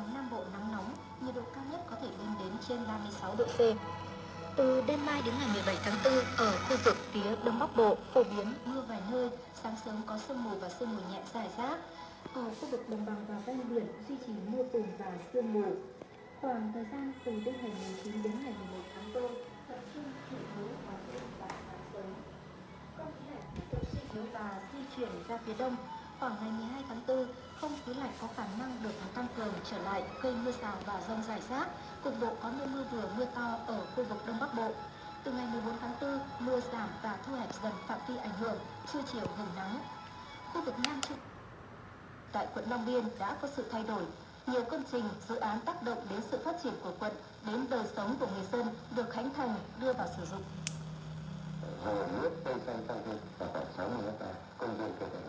nóng Nam Bộ nắng nóng, nhiệt độ cao nhất có thể lên đến trên 36 độ C. Từ đêm mai đến ngày 17 tháng 4, ở khu vực phía Đông Bắc Bộ phổ biến mưa vài nơi, sáng sớm có sương mù và sương mù nhẹ rải rác. Ở khu vực đồng bằng và ven biển duy trì mưa phùn và sương mù. Khoảng thời gian từ đêm ngày 9 đến ngày 11 tháng 4, tập trung chủ yếu vào đêm và sáng sớm. Không khí lạnh tiếp tục suy yếu và di chuyển ra phía đông. Khoảng ngày 12 tháng 4, không khí lạnh có khả năng được tăng cường trở lại, gây mưa rào và dông rải rác. Cục bộ có nơi mưa vừa mưa to ở khu vực Đông Bắc Bộ. Từ ngày 14 tháng 4, mưa giảm và thu hẹp dần phạm vi ảnh hưởng, trưa chiều hưởng nắng. Khu vực Nam Trung tại quận Long Biên đã có sự thay đổi. Nhiều công trình, dự án tác động đến sự phát triển của quận, đến đời sống của người dân được khánh thành, đưa vào sử dụng. Hồ nước cây xanh tăng thêm khoảng 60 ha, công viên cây xanh.